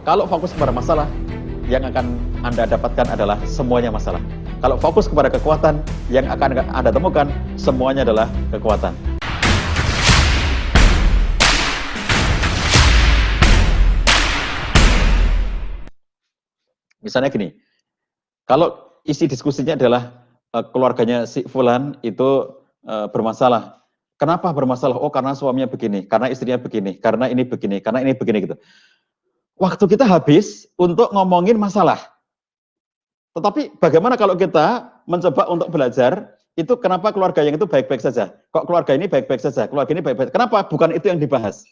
Kalau fokus kepada masalah, yang akan Anda dapatkan adalah semuanya masalah. Kalau fokus kepada kekuatan, yang akan Anda temukan semuanya adalah kekuatan. Misalnya gini, kalau isi diskusinya adalah keluarganya si Fulan itu bermasalah. Kenapa bermasalah? Oh, karena suaminya begini, karena istrinya begini, karena ini begini, karena ini begini gitu. Waktu kita habis untuk ngomongin masalah. Tetapi bagaimana kalau kita mencoba untuk belajar, itu kenapa keluarga yang itu baik-baik saja? Kok keluarga ini baik-baik saja? Keluarga ini baik-baik. Kenapa? Bukan itu yang dibahas.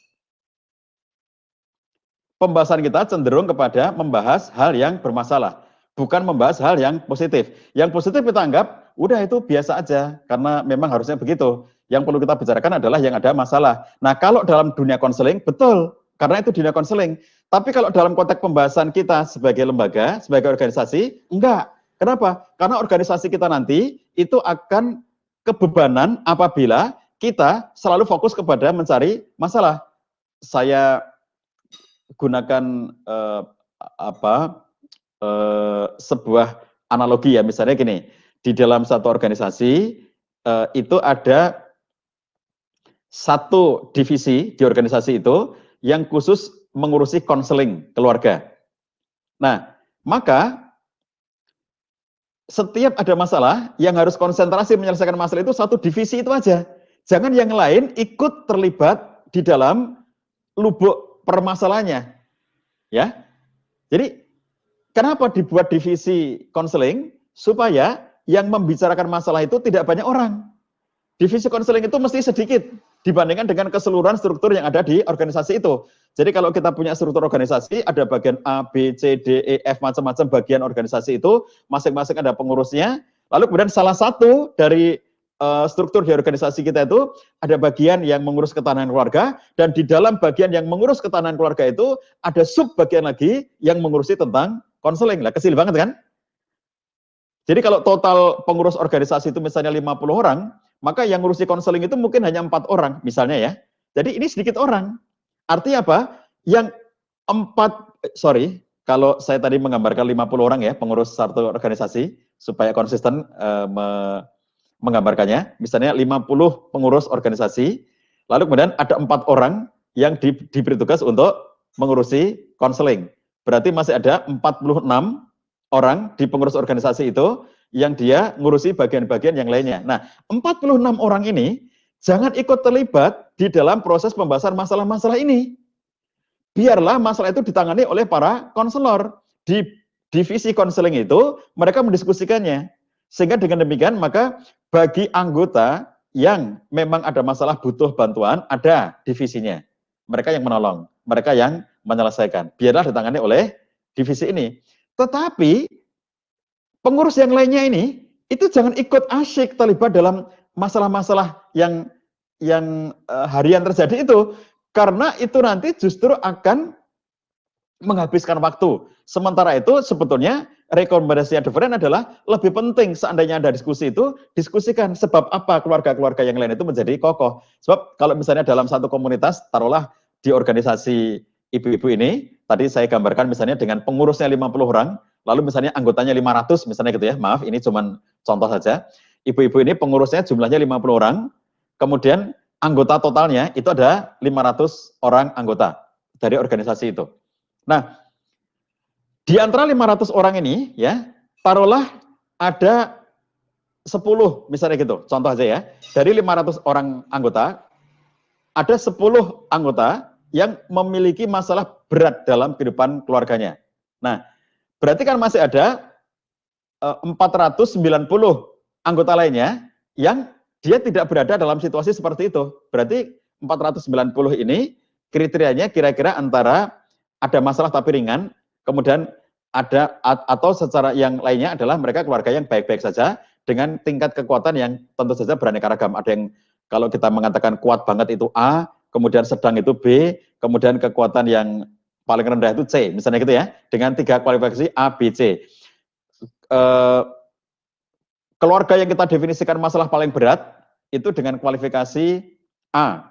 Pembahasan kita cenderung kepada membahas hal yang bermasalah, bukan membahas hal yang positif. Yang positif kita anggap, udah itu biasa aja, karena memang harusnya begitu. Yang perlu kita bicarakan adalah yang ada masalah. Nah, kalau dalam dunia konseling, betul, karena itu dunia konseling. Tapi kalau dalam konteks pembahasan kita sebagai lembaga, sebagai organisasi, enggak. Kenapa? Karena organisasi kita nanti itu akan kebebanan apabila kita selalu fokus kepada mencari masalah. Saya gunakan sebuah analogi ya, misalnya gini, di dalam satu organisasi itu ada satu divisi di organisasi itu yang khusus mengurusi konseling keluarga. Nah, maka setiap ada masalah yang harus konsentrasi menyelesaikan masalah itu satu divisi itu aja. Jangan yang lain ikut terlibat di dalam lubuk permasalahannya. Ya. Jadi kenapa dibuat divisi konseling? Supaya yang membicarakan masalah itu tidak banyak orang. Divisi konseling itu mesti sedikit dibandingkan dengan keseluruhan struktur yang ada di organisasi itu. Jadi kalau kita punya struktur organisasi, ada bagian A, B, C, D, E, F, macam-macam bagian organisasi itu, masing-masing ada pengurusnya, lalu kemudian salah satu dari struktur di organisasi kita itu, ada bagian yang mengurus ketahanan keluarga, dan di dalam bagian yang mengurus ketahanan keluarga itu, ada sub bagian lagi yang mengurusi tentang konseling. Lah, kecil banget kan? Jadi kalau total pengurus organisasi itu misalnya 50 orang, maka yang ngurusi konseling itu mungkin hanya 4 orang misalnya ya. Jadi ini sedikit orang. Artinya apa? Yang kalau saya tadi menggambarkan 50 orang ya pengurus satu organisasi supaya konsisten menggambarkannya. Misalnya 50 pengurus organisasi, lalu kemudian ada 4 orang yang diberi tugas untuk mengurusi konseling. Berarti masih ada 46 orang di pengurus organisasi itu yang dia ngurusi bagian-bagian yang lainnya. Nah, 46 orang ini jangan ikut terlibat di dalam proses pembahasan masalah-masalah ini. Biarlah masalah itu ditangani oleh para konselor. Di divisi konseling itu mereka mendiskusikannya. Sehingga dengan demikian maka bagi anggota yang memang ada masalah butuh bantuan, ada divisinya. Mereka yang menolong, mereka yang menyelesaikan. Biarlah ditangani oleh divisi ini. Tetapi pengurus yang lainnya ini itu jangan ikut asyik terlibat dalam masalah-masalah yang harian terjadi itu, karena itu nanti justru akan menghabiskan waktu. Sementara itu sebetulnya rekomendasi yang different adalah lebih penting seandainya ada diskusi itu, diskusikan sebab apa keluarga-keluarga yang lain itu menjadi kokoh. Sebab kalau misalnya dalam satu komunitas, taruhlah di organisasi ibu-ibu ini, tadi saya gambarkan misalnya dengan pengurusnya 50 orang, lalu misalnya anggotanya 500 misalnya gitu ya, maaf ini cuma contoh saja. Ibu-ibu ini pengurusnya jumlahnya 50 orang, kemudian anggota totalnya itu ada 500 orang anggota dari organisasi itu. Nah, di antara 500 orang ini ya, taruhlah ada 10 misalnya gitu, contoh aja ya. Dari 500 orang anggota, ada 10 anggota yang memiliki masalah berat dalam kehidupan keluarganya. Nah, berarti kan masih ada 490 anggota lainnya yang dia tidak berada dalam situasi seperti itu. Berarti 490 ini kriterianya kira-kira antara ada masalah tapi ringan, kemudian ada atau secara yang lainnya adalah mereka keluarga yang baik-baik saja dengan tingkat kekuatan yang tentu saja beraneka ragam. Ada yang kalau kita mengatakan kuat banget itu A, kemudian sedang itu B, kemudian kekuatan yang paling rendah itu C, misalnya gitu ya, dengan 3 kualifikasi A, B, C. Keluarga yang kita definisikan masalah paling berat itu dengan kualifikasi A.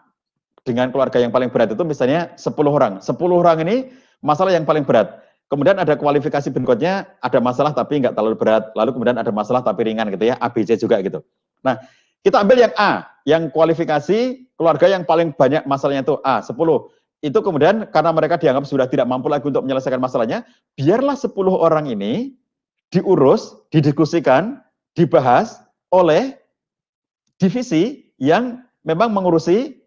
Dengan keluarga yang paling berat itu misalnya 10 orang. 10 orang ini masalah yang paling berat. Kemudian ada kualifikasi berikutnya, ada masalah tapi nggak terlalu berat. Lalu kemudian ada masalah tapi ringan gitu ya, ABC juga gitu. Nah, kita ambil yang A, yang kualifikasi keluarga yang paling banyak masalahnya itu A, 10. Itu kemudian karena mereka dianggap sudah tidak mampu lagi untuk menyelesaikan masalahnya, biarlah 10 orang ini diurus, didiskusikan, dibahas oleh divisi yang memang mengurusi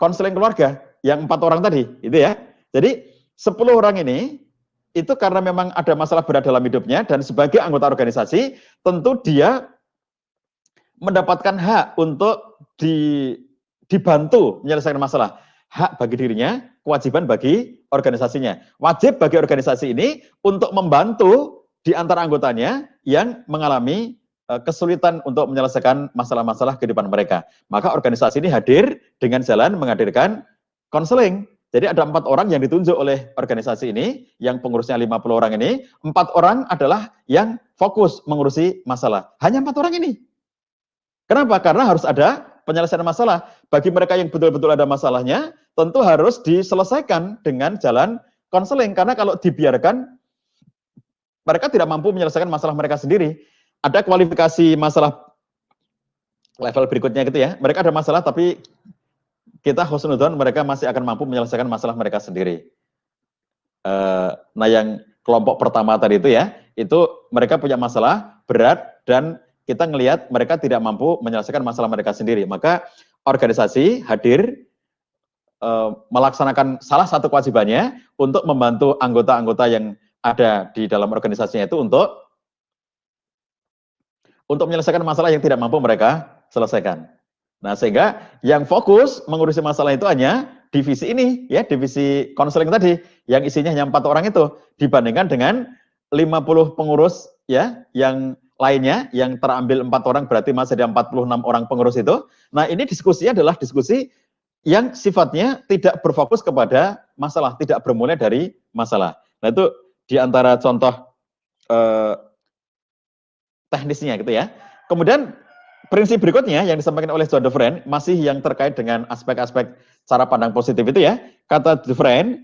konseling keluarga, yang 4 orang tadi, itu ya. Jadi 10 orang ini itu karena memang ada masalah berat dalam hidupnya dan sebagai anggota organisasi tentu dia mendapatkan hak untuk dibantu menyelesaikan masalah. Hak bagi dirinya, kewajiban bagi organisasinya. Wajib bagi organisasi ini untuk membantu di antara anggotanya yang mengalami kesulitan untuk menyelesaikan masalah-masalah kehidupan mereka. Maka organisasi ini hadir dengan jalan menghadirkan konseling. Jadi ada 4 orang yang ditunjuk oleh organisasi ini, yang pengurusnya 50 orang ini, 4 orang adalah yang fokus mengurusi masalah. Hanya 4 orang ini. Kenapa? Karena harus ada penyelesaian masalah. Bagi mereka yang betul-betul ada masalahnya, tentu harus diselesaikan dengan jalan konseling. Karena kalau dibiarkan, mereka tidak mampu menyelesaikan masalah mereka sendiri. Ada kualifikasi masalah level berikutnya gitu ya. Mereka ada masalah tapi kita husnuzon mereka masih akan mampu menyelesaikan masalah mereka sendiri. Nah yang kelompok pertama tadi itu ya, itu mereka punya masalah berat dan kita ngelihat mereka tidak mampu menyelesaikan masalah mereka sendiri. Maka organisasi hadir melaksanakan salah satu kewajibannya untuk membantu anggota-anggota yang ada di dalam organisasinya itu untuk menyelesaikan masalah yang tidak mampu mereka selesaikan. Nah, sehingga yang fokus mengurusi masalah itu hanya divisi ini, ya, divisi konseling tadi, yang isinya hanya 4 orang itu, dibandingkan dengan 50 pengurus, ya, yang lainnya, yang terambil 4 orang, berarti masih ada 46 orang pengurus itu. Nah, ini diskusinya adalah diskusi yang sifatnya tidak berfokus kepada masalah, tidak bermulai dari masalah. Nah, itu diantara contoh teknisnya gitu ya. Kemudian prinsip berikutnya yang disampaikan oleh John Dufresne masih yang terkait dengan aspek-aspek cara pandang positif itu ya. Kata Dufresne,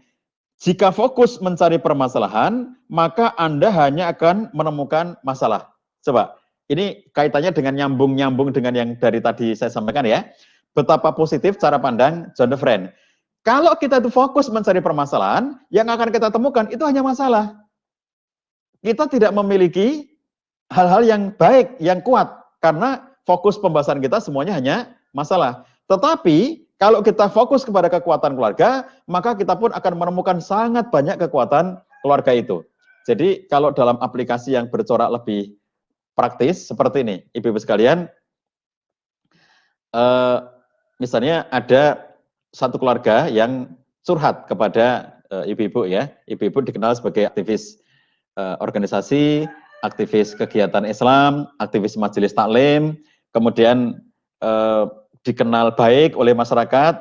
jika fokus mencari permasalahan, maka Anda hanya akan menemukan masalah. Coba, ini kaitannya dengan nyambung-nyambung dengan yang dari tadi saya sampaikan ya. Betapa positif cara pandang John Dufresne. Kalau kita itu fokus mencari permasalahan, yang akan kita temukan itu hanya masalah. Kita tidak memiliki hal-hal yang baik, yang kuat, karena fokus pembahasan kita semuanya hanya masalah. Tetapi kalau kita fokus kepada kekuatan keluarga, maka kita pun akan menemukan sangat banyak kekuatan keluarga itu. Jadi kalau dalam aplikasi yang bercorak lebih praktis seperti ini, ibu-ibu sekalian, misalnya ada satu keluarga yang curhat kepada ibu-ibu ya, ibu-ibu dikenal sebagai aktivis organisasi, aktivis kegiatan Islam, aktivis majelis taklim, kemudian dikenal baik oleh masyarakat,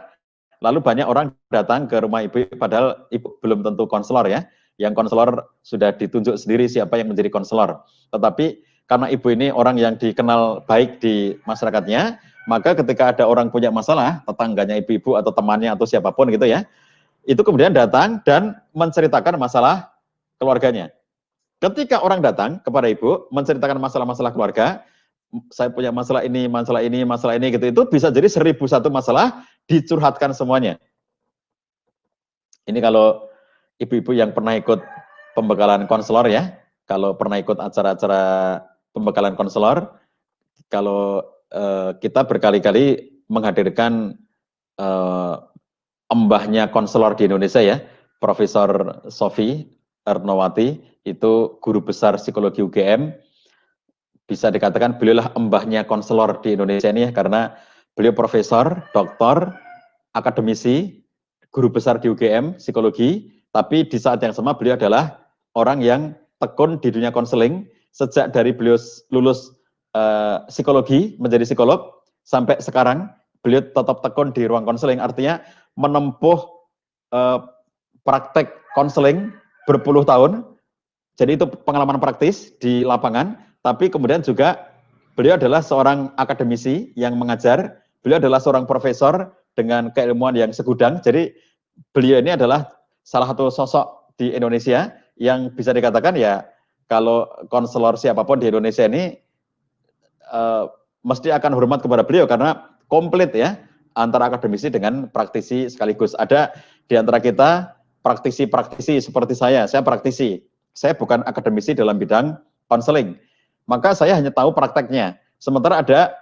lalu banyak orang datang ke rumah ibu, padahal ibu belum tentu konselor ya, yang konselor sudah ditunjuk sendiri siapa yang menjadi konselor. Tetapi karena ibu ini orang yang dikenal baik di masyarakatnya, maka ketika ada orang punya masalah, tetangganya ibu-ibu atau temannya atau siapapun gitu ya, itu kemudian datang dan menceritakan masalah keluarganya. Ketika orang datang kepada ibu menceritakan masalah-masalah keluarga, saya punya masalah ini, masalah ini, masalah ini gitu, itu bisa jadi 1001 masalah dicurhatkan semuanya. Ini kalau ibu-ibu yang pernah ikut pembekalan konselor ya, kalau pernah ikut acara-acara pembekalan konselor, kalau kita berkali-kali menghadirkan embahnya konselor di Indonesia ya, Profesor Sofi Ernowati, itu guru besar psikologi UGM, bisa dikatakan beliaulah embahnya konselor di Indonesia ini ya, karena beliau profesor, doktor, akademisi, guru besar di UGM, psikologi, tapi di saat yang sama beliau adalah orang yang tekun di dunia konseling, sejak dari beliau lulus psikologi, menjadi psikolog, sampai sekarang beliau tetap tekun di ruang konseling, artinya menempuh praktek konseling berpuluh tahun, jadi itu pengalaman praktis di lapangan, tapi kemudian juga beliau adalah seorang akademisi yang mengajar, beliau adalah seorang profesor dengan keilmuan yang segudang, jadi beliau ini adalah salah satu sosok di Indonesia yang bisa dikatakan ya kalau konselor siapapun di Indonesia ini mesti akan hormat kepada beliau karena komplit ya antara akademisi dengan praktisi sekaligus. Ada di antara kita praktisi-praktisi seperti saya praktisi. Saya bukan akademisi dalam bidang konseling. Maka saya hanya tahu prakteknya. Sementara ada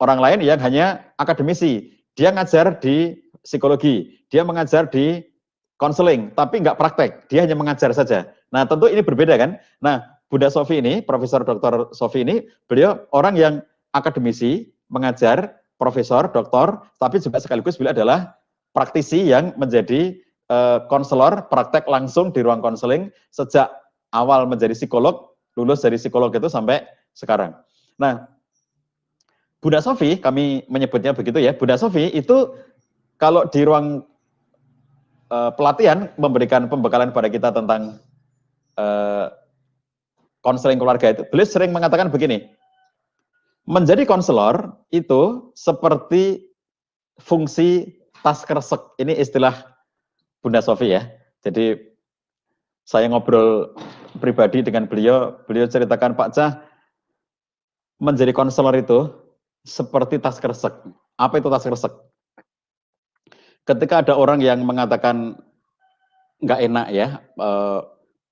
orang lain yang hanya akademisi. Dia ngajar di psikologi, dia mengajar di konseling, tapi nggak praktek, dia hanya mengajar saja. Nah, tentu ini berbeda kan? Nah, Bunda Sofi ini, Profesor Dr. Sofi ini, beliau orang yang akademisi, mengajar, profesor, doktor, tapi juga sekaligus beliau adalah praktisi yang menjadi konselor, praktek langsung di ruang konseling sejak awal menjadi psikolog, lulus dari psikolog itu sampai sekarang. Nah, Bunda Sofi, kami menyebutnya begitu ya, Bunda Sofi itu kalau di ruang pelatihan memberikan pembekalan pada kita tentang konseling keluarga itu, beliau sering mengatakan begini, menjadi konselor itu seperti fungsi tas kresek, ini istilah Bunda Sofi ya, jadi saya ngobrol pribadi dengan beliau ceritakan, Pak Cah, menjadi konselor itu seperti tas kresek. Apa itu tas kresek? Ketika ada orang yang mengatakan nggak enak ya,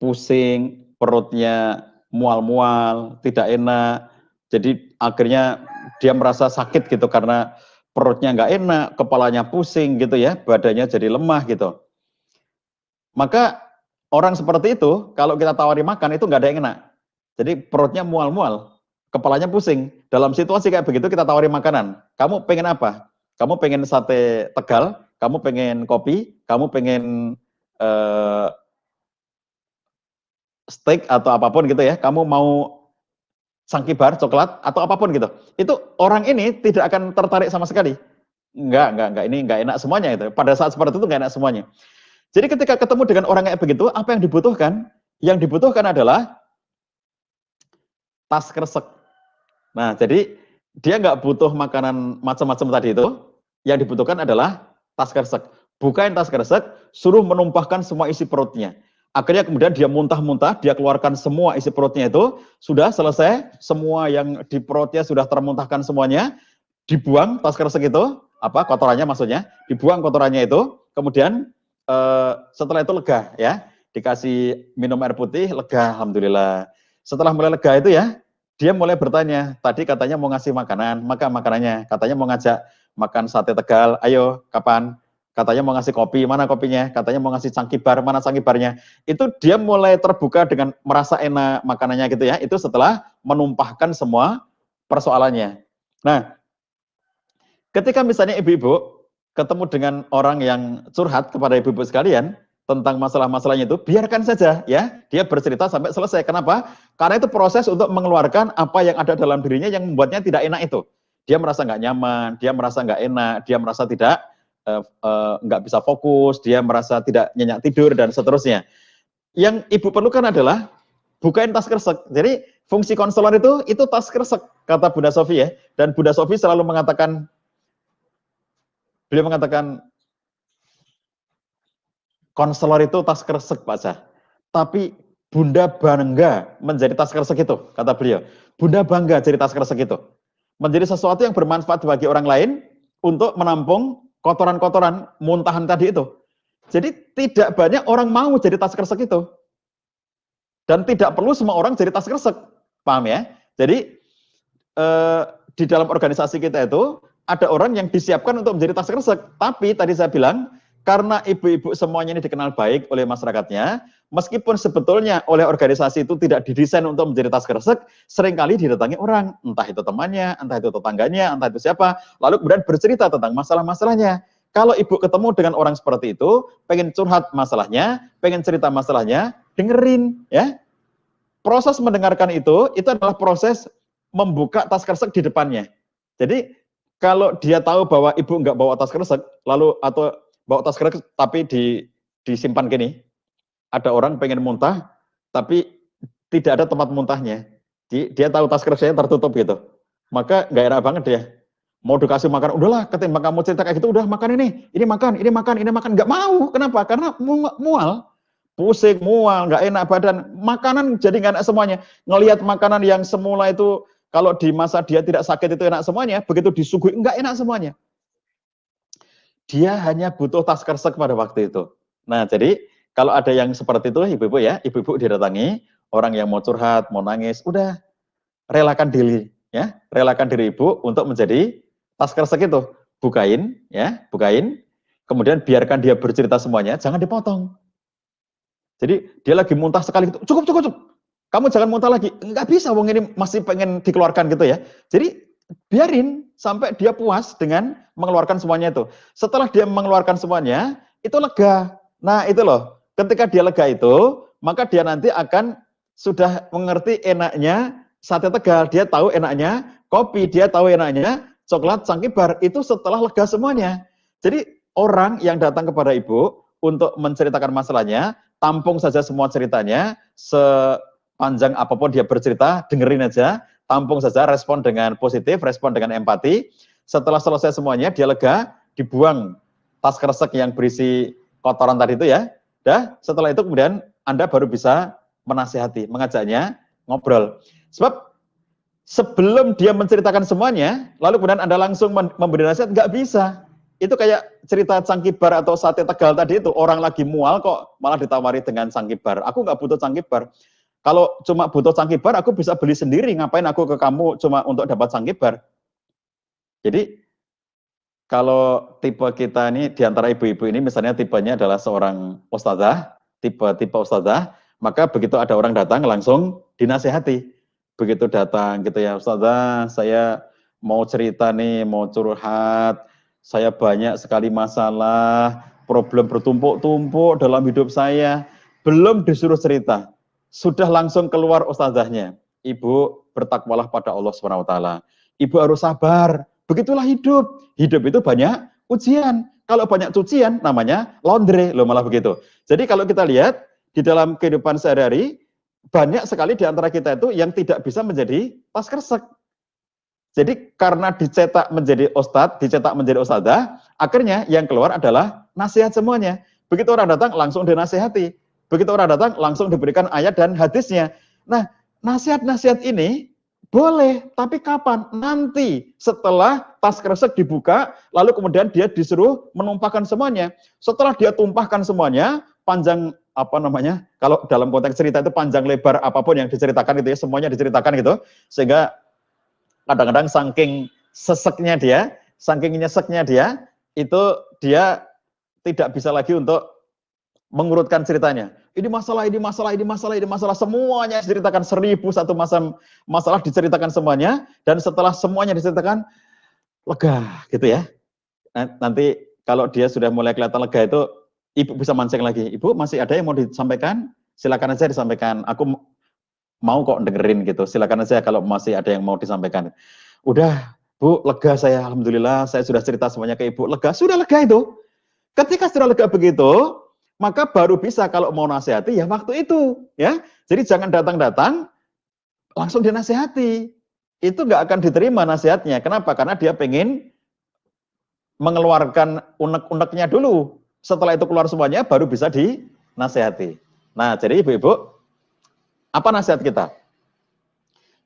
pusing, perutnya mual-mual, tidak enak, jadi akhirnya dia merasa sakit gitu karena perutnya nggak enak, kepalanya pusing gitu ya, badannya jadi lemah gitu. Maka orang seperti itu, kalau kita tawari makan itu nggak ada yang enak. Jadi perutnya mual-mual, kepalanya pusing. Dalam situasi kayak begitu kita tawari makanan. Kamu pengen apa? Kamu pengen sate Tegal, kamu pengen kopi, kamu pengen steak atau apapun gitu ya. Kamu mau sangkibar, coklat atau apapun gitu. Itu orang ini tidak akan tertarik sama sekali. Enggak, ini enggak enak semuanya itu. Pada saat seperti itu enggak enak semuanya. Jadi ketika ketemu dengan orang kayak begitu, apa yang dibutuhkan? Yang dibutuhkan adalah tas kresek. Nah, jadi dia nggak butuh makanan macam-macam tadi itu. Yang dibutuhkan adalah tas kresek. Bukain tas kresek, suruh menumpahkan semua isi perutnya. Akhirnya kemudian dia muntah-muntah, dia keluarkan semua isi perutnya itu, sudah selesai, semua yang di perutnya sudah termuntahkan semuanya, dibuang tas kresek itu, kotorannya maksudnya, dibuang kotorannya itu, kemudian setelah itu lega ya, dikasih minum air putih, lega, alhamdulillah. Setelah mulai lega itu ya, dia mulai bertanya, tadi katanya mau ngasih makanan, maka makanannya, katanya mau ngajak makan sate Tegal, ayo kapan? Katanya mau ngasih kopi, mana kopinya? Katanya mau ngasih cangkibar, mana cangkibarnya? Itu dia mulai terbuka dengan merasa enak makanannya gitu ya, itu setelah menumpahkan semua persoalannya. Nah, ketika misalnya ibu-ibu ketemu dengan orang yang curhat kepada ibu-ibu sekalian tentang masalah-masalahnya itu, biarkan saja ya, dia bercerita sampai selesai. Kenapa? Karena itu proses untuk mengeluarkan apa yang ada dalam dirinya yang membuatnya tidak enak itu. Dia merasa nggak nyaman, dia merasa nggak enak, dia merasa tidak nggak bisa fokus, dia merasa tidak nyenyak tidur dan seterusnya. Yang ibu perlukan adalah bukain tas kresek. Jadi fungsi konselor itu tas kresek, kata Bunda Sofi ya. Dan Bunda Sofi selalu mengatakan, beliau mengatakan konselor itu tas kresek Pak Cah. Tapi Bunda bangga menjadi tas kresek itu, kata beliau. Bunda bangga jadi tas kresek itu. Menjadi sesuatu yang bermanfaat bagi orang lain untuk menampung kotoran-kotoran muntahan tadi itu. Jadi tidak banyak orang mau jadi tas kresek itu. Dan tidak perlu semua orang jadi tas kresek. Paham ya? Jadi di dalam organisasi kita itu ada orang yang disiapkan untuk menjadi tas kresek. Tapi tadi saya bilang, karena ibu-ibu semuanya ini dikenal baik oleh masyarakatnya, meskipun sebetulnya oleh organisasi itu tidak didesain untuk menjadi tas kresek, seringkali didatangi orang, entah itu temannya, entah itu tetangganya, entah itu siapa, lalu kemudian bercerita tentang masalah-masalahnya. Kalau ibu ketemu dengan orang seperti itu, pengen curhat masalahnya, pengen cerita masalahnya, dengerin ya. Proses mendengarkan itu adalah proses membuka tas kresek di depannya. Jadi kalau dia tahu bahwa ibu nggak bawa tas kresek, lalu atau bawa tas kresek tapi disimpan gini, ada orang pengen muntah, tapi tidak ada tempat muntahnya. Dia tahu tas kreseknya tertutup gitu. Maka nggak enak banget dia. Mau dikasih makan, udahlah ketimbang kamu cerita kayak gitu, udah makan ini makan, nggak mau. Kenapa? Karena mual. pusing, mual, nggak enak badan, makanan jadi nggak enak semuanya. Ngelihat makanan yang semula itu kalau di masa dia tidak sakit itu enak semuanya, begitu disuguhi nggak enak semuanya. Dia hanya butuh tas kresek pada waktu itu. Nah, jadi kalau ada yang seperti itu, ibu-ibu ya, ibu-ibu didatangi, orang yang mau curhat, mau nangis, udah relakan diri, ya, relakan diri ibu untuk menjadi tas kresek itu. Bukain, ya, bukain, kemudian biarkan dia bercerita semuanya, jangan dipotong. Jadi dia lagi muntah sekali gitu, cukup, cukup, cukup. Kamu jangan muntah lagi. Nggak bisa, wong ini masih pengen dikeluarkan gitu ya. Jadi biarin sampai dia puas dengan mengeluarkan semuanya itu. Setelah dia mengeluarkan semuanya, itu lega. Nah itu loh, ketika dia lega itu, maka dia nanti akan sudah mengerti enaknya sate Tegal. Dia tahu enaknya kopi, dia tahu enaknya coklat Cangkibar. Itu setelah lega semuanya. Jadi orang yang datang kepada ibu untuk menceritakan masalahnya, tampung saja semua ceritanya, sepanjang apapun dia bercerita, dengerin aja, tampung saja, respon dengan positif, respon dengan empati. Setelah selesai semuanya, dia lega, dibuang tas kresek yang berisi kotoran tadi itu ya. Dah, setelah itu kemudian Anda baru bisa menasihati, mengajaknya ngobrol. Sebab sebelum dia menceritakan semuanya, lalu kemudian Anda langsung memberi nasihat, nggak bisa. Itu kayak cerita Cangkibar atau sate Tegal tadi itu, orang lagi mual kok malah ditawari dengan Cangkibar. Aku nggak butuh Cangkibar. Kalau cuma butuh Cangkibar, aku bisa beli sendiri. Ngapain aku ke kamu cuma untuk dapat Cangkibar? Jadi kalau tipe kita ini, di antara ibu-ibu ini, misalnya tipenya adalah seorang ustadzah, tipe ustadzah, maka begitu ada orang datang langsung dinasehati. Begitu datang gitu ya, ustadzah, saya mau cerita nih, mau curhat, saya banyak sekali masalah, problem bertumpuk-tumpuk dalam hidup saya, belum disuruh cerita, sudah langsung keluar ustadzahnya. Ibu bertakwalah pada Allah SWT. Ibu harus sabar, begitulah hidup. Hidup itu banyak ujian. Kalau banyak cucian, namanya laundry, loh malah begitu. Jadi kalau kita lihat, di dalam kehidupan sehari-hari, banyak sekali di antara kita itu yang tidak bisa menjadi tas kresek. Jadi karena dicetak menjadi ustadz, dicetak menjadi ustadzah, akhirnya yang keluar adalah nasihat semuanya. Begitu orang datang, langsung dinasihati. Begitu orang datang, langsung diberikan ayat dan hadisnya. Nah, nasihat-nasihat ini boleh, tapi kapan? Nanti setelah tas kresek dibuka, lalu kemudian dia disuruh menumpahkan semuanya. Setelah dia tumpahkan semuanya, panjang apa namanya? Kalau dalam konteks cerita itu panjang lebar apapun yang diceritakan gitu ya, semuanya diceritakan gitu, sehingga kadang-kadang saking seseknya dia, saking nyeseknya dia, itu dia tidak bisa lagi untuk mengurutkan ceritanya. Ini masalah, ini masalah, ini masalah, ini masalah, semuanya diceritakan 1001 masalah diceritakan semuanya, dan setelah semuanya diceritakan, lega gitu ya. Nanti kalau dia sudah mulai kelihatan lega itu, ibu bisa mancing lagi. Ibu masih ada yang mau disampaikan? Silakan aja disampaikan. Aku mau kok dengerin gitu. Silakan aja kalau masih ada yang mau disampaikan. Udah, Bu, lega saya. Alhamdulillah, saya sudah cerita semuanya ke Ibu. Lega, sudah lega itu. Ketika sudah lega begitu, maka baru bisa kalau mau nasihati ya waktu itu. Ya, jadi jangan datang-datang langsung dinasihati. Itu nggak akan diterima nasihatnya. Kenapa? Karena dia pengen mengeluarkan unek-uneknya dulu. Setelah itu keluar semuanya, baru bisa dinasihati. Nah, jadi ibu-ibu, apa nasihat kita?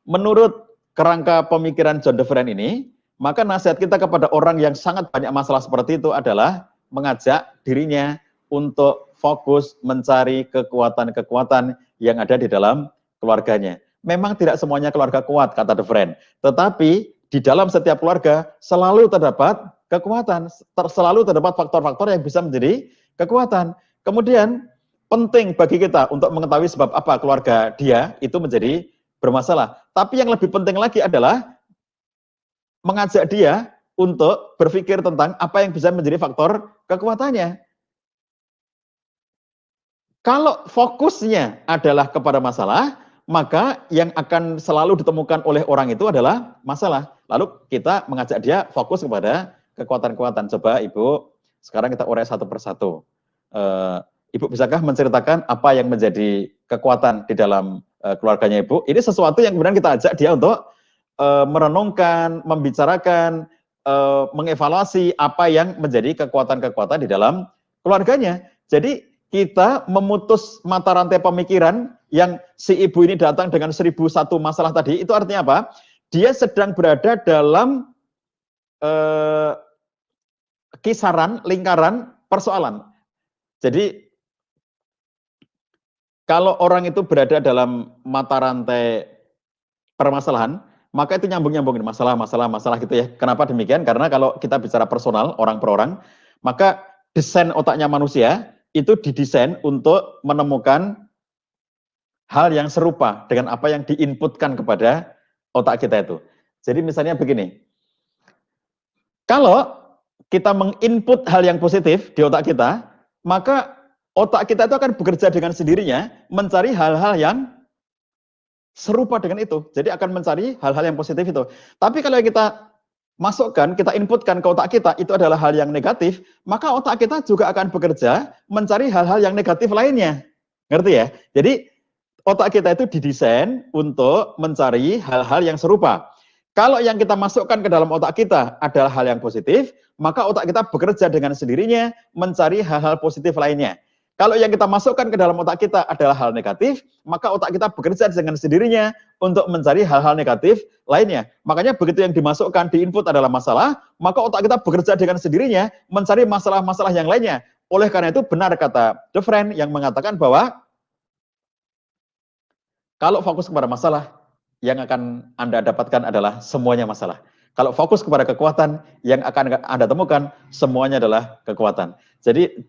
Menurut kerangka pemikiran John DeVere ini, maka nasihat kita kepada orang yang sangat banyak masalah seperti itu adalah mengajak dirinya untuk fokus mencari kekuatan-kekuatan yang ada di dalam keluarganya. Memang tidak semuanya keluarga kuat, kata DeVere, tetapi di dalam setiap keluarga selalu terdapat kekuatan, selalu terdapat faktor-faktor yang bisa menjadi kekuatan. Kemudian penting bagi kita untuk mengetahui sebab apa keluarga dia itu menjadi bermasalah. Tapi yang lebih penting lagi adalah mengajak dia untuk berpikir tentang apa yang bisa menjadi faktor kekuatannya. Kalau fokusnya adalah kepada masalah, maka yang akan selalu ditemukan oleh orang itu adalah masalah. Lalu kita mengajak dia fokus kepada kekuatan-kekuatan. Coba Ibu, sekarang kita urai satu persatu. Ibu bisakah menceritakan apa yang menjadi kekuatan di dalam keluarganya Ibu? Ini sesuatu yang kemudian kita ajak dia untuk merenungkan, membicarakan, mengevaluasi apa yang menjadi kekuatan-kekuatan di dalam keluarganya. Jadi kita memutus mata rantai pemikiran yang si ibu ini datang dengan 1001 masalah tadi, itu artinya apa? Dia sedang berada dalam kisaran, lingkaran persoalan. Jadi, kalau orang itu berada dalam mata rantai permasalahan, maka itu nyambung-nyambungin masalah gitu ya. Kenapa demikian? Karena kalau kita bicara personal, orang per orang, maka desain otaknya manusia itu didesain untuk menemukan hal yang serupa dengan apa yang diinputkan kepada otak kita itu. Jadi misalnya begini, kalau kita menginput hal yang positif di otak kita, maka otak kita itu akan bekerja dengan sendirinya mencari hal-hal yang serupa dengan itu. Jadi akan mencari hal-hal yang positif itu. Tapi kalau kita masukkan, kita inputkan ke otak kita, itu adalah hal yang negatif, maka otak kita juga akan bekerja mencari hal-hal yang negatif lainnya. Ngerti ya? Jadi otak kita itu didesain untuk mencari hal-hal yang serupa. Kalau yang kita masukkan ke dalam otak kita adalah hal yang positif, maka otak kita bekerja dengan sendirinya mencari hal-hal positif lainnya. Kalau yang kita masukkan ke dalam otak kita adalah hal negatif, maka otak kita bekerja dengan sendirinya untuk mencari hal-hal negatif lainnya. Makanya begitu yang dimasukkan, diinput adalah masalah, maka otak kita bekerja dengan sendirinya mencari masalah-masalah yang lainnya. Oleh karena itu benar kata The Friend yang mengatakan bahwa kalau fokus kepada masalah, yang akan Anda dapatkan adalah semuanya masalah. Kalau fokus kepada kekuatan, yang akan Anda temukan semuanya adalah kekuatan. Jadi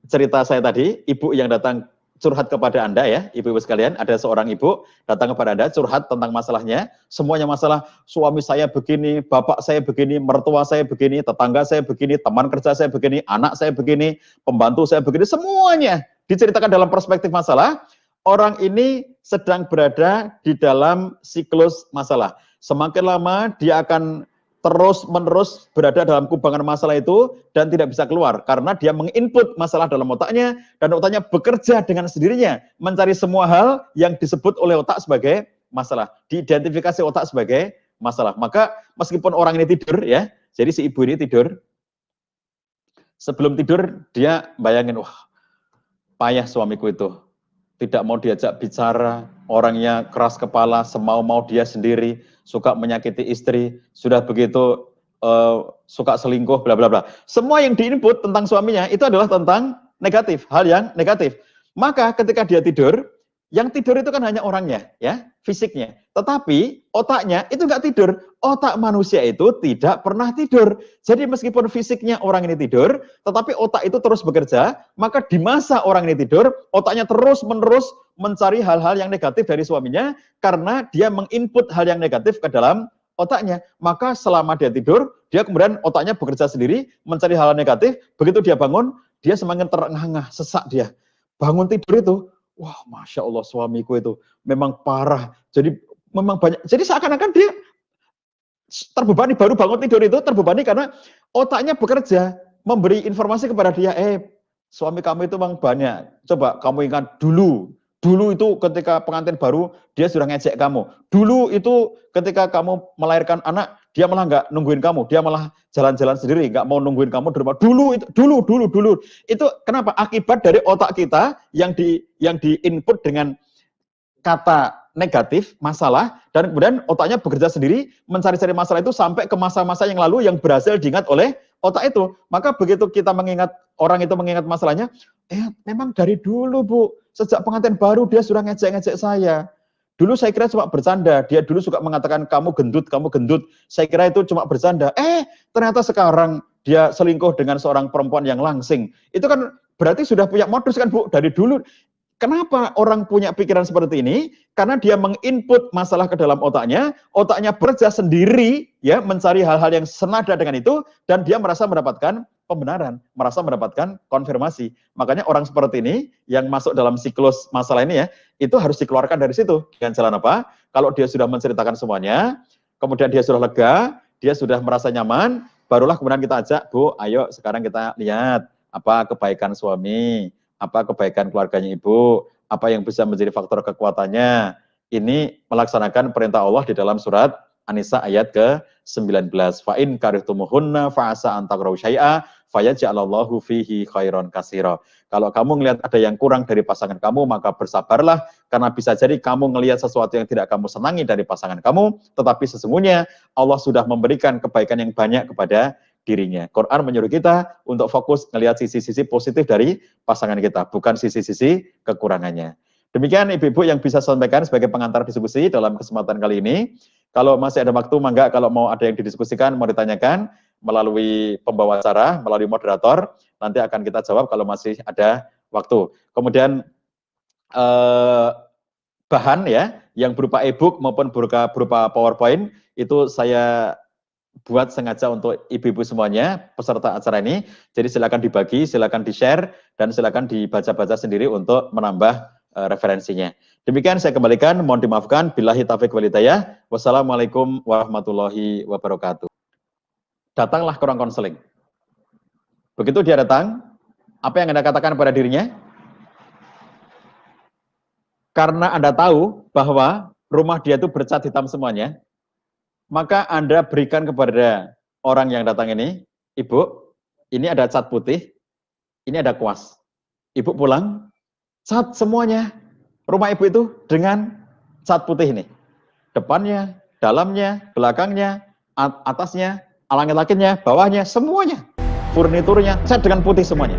cerita saya tadi, ibu yang datang curhat kepada Anda ya, ibu-ibu sekalian, ada seorang ibu datang kepada Anda curhat tentang masalahnya, semuanya masalah, suami saya begini, bapak saya begini, mertua saya begini, tetangga saya begini, teman kerja saya begini, anak saya begini, pembantu saya begini, semuanya diceritakan dalam perspektif masalah. Orang ini sedang berada di dalam siklus masalah. Semakin lama dia akan terus-menerus berada dalam kubangan masalah itu dan tidak bisa keluar karena dia menginput masalah dalam otaknya dan otaknya bekerja dengan sendirinya mencari semua hal yang disebut oleh otak sebagai masalah, diidentifikasi otak sebagai masalah. Maka meskipun orang ini tidur ya, jadi si ibu ini tidur, sebelum tidur dia bayangin, wah payah suamiku itu, tidak mau diajak bicara, orangnya keras kepala, semau-mau dia sendiri, suka menyakiti istri, sudah begitu suka selingkuh, bla bla bla. Semua yang diinput tentang suaminya itu adalah tentang negatif, hal yang negatif. Maka ketika dia tidur, yang tidur itu kan hanya orangnya, ya, fisiknya. Tetapi otaknya itu nggak tidur. Otak manusia itu tidak pernah tidur. Jadi meskipun fisiknya orang ini tidur, tetapi otak itu terus bekerja, maka di masa orang ini tidur, otaknya terus-menerus mencari hal-hal yang negatif dari suaminya, karena dia menginput hal yang negatif ke dalam otaknya. Maka selama dia tidur, dia kemudian otaknya bekerja sendiri, mencari hal negatif, begitu dia bangun, dia semakin terengah-engah, sesak dia. Bangun tidur itu, wah, Masya Allah suamiku itu memang parah. Jadi memang banyak. Jadi seakan-akan dia terbebani, baru bangun tidur itu terbebani karena otaknya bekerja, memberi informasi kepada dia, suami kamu itu memang banyak. Coba kamu ingat dulu itu ketika pengantin baru, dia sudah ngejek kamu. Dulu itu ketika kamu melahirkan anak, dia malah nggak nungguin kamu, dia malah jalan-jalan sendiri, nggak mau nungguin kamu di rumah. Dulu. Itu kenapa? Akibat dari otak kita yang diinput dengan kata negatif, masalah, dan kemudian otaknya bekerja sendiri, mencari-cari masalah itu sampai ke masa-masa yang lalu yang berhasil diingat oleh otak itu. Maka begitu kita mengingat, orang itu mengingat masalahnya, memang dari dulu Bu, sejak pengantin baru dia sudah ngejek-ngejek saya. Dulu saya kira cuma bercanda, dia dulu suka mengatakan kamu gendut, saya kira itu cuma bercanda. Ternyata sekarang dia selingkuh dengan seorang perempuan yang langsing. Itu kan berarti sudah punya modus kan Bu, dari dulu. Kenapa orang punya pikiran seperti ini? Karena dia menginput masalah ke dalam otaknya bekerja sendiri, ya, mencari hal-hal yang senada dengan itu, dan dia merasa mendapatkan pembenaran, merasa mendapatkan konfirmasi. Makanya orang seperti ini, yang masuk dalam siklus masalah ini ya, itu harus dikeluarkan dari situ. Dengan jalan apa? Kalau dia sudah menceritakan semuanya, kemudian dia sudah lega, dia sudah merasa nyaman, barulah kemudian kita ajak, Bu, ayo sekarang kita lihat apa kebaikan suami, apa kebaikan keluarganya ibu, apa yang bisa menjadi faktor kekuatannya. Ini melaksanakan perintah Allah di dalam surat An-Nisa ayat ke-19. Fa in karihtumuhunna fa asa an takrahu syai'a fayaj'alallahu fihi khairon katsira. Kalau kamu melihat ada yang kurang dari pasangan kamu, maka bersabarlah, karena bisa jadi kamu melihat sesuatu yang tidak kamu senangi dari pasangan kamu, tetapi sesungguhnya Allah sudah memberikan kebaikan yang banyak kepada dirinya. Quran menyuruh kita untuk fokus melihat sisi-sisi positif dari pasangan kita, bukan sisi-sisi kekurangannya. Demikian Ibu-ibu yang bisa saya sampaikan sebagai pengantar diskusi dalam kesempatan kali ini. Kalau masih ada waktu, mangga kalau mau ada yang didiskusikan, mau ditanyakan melalui pembawa acara, melalui moderator, nanti akan kita jawab kalau masih ada waktu. Kemudian bahan ya, yang berupa e-book maupun berupa PowerPoint, itu saya buat sengaja untuk ibu-ibu semuanya, peserta acara ini. Jadi silakan dibagi, silakan di-share, dan silakan dibaca-baca sendiri untuk menambah referensinya. Demikian saya kembalikan, mohon dimaafkan. Billahi taufiq wal hidayah. Wassalamualaikum warahmatullahi wabarakatuh. Datanglah ke ruang konseling. Begitu dia datang, apa yang Anda katakan pada dirinya? Karena Anda tahu bahwa rumah dia itu bercat hitam semuanya, maka Anda berikan kepada orang yang datang ini, Ibu, ini ada cat putih, ini ada kuas. Ibu pulang, cat semuanya rumah Ibu itu dengan cat putih ini. Depannya, dalamnya, belakangnya, atasnya, alangit-langitnya, bawahnya, semuanya. Furniturnya cat dengan putih semuanya.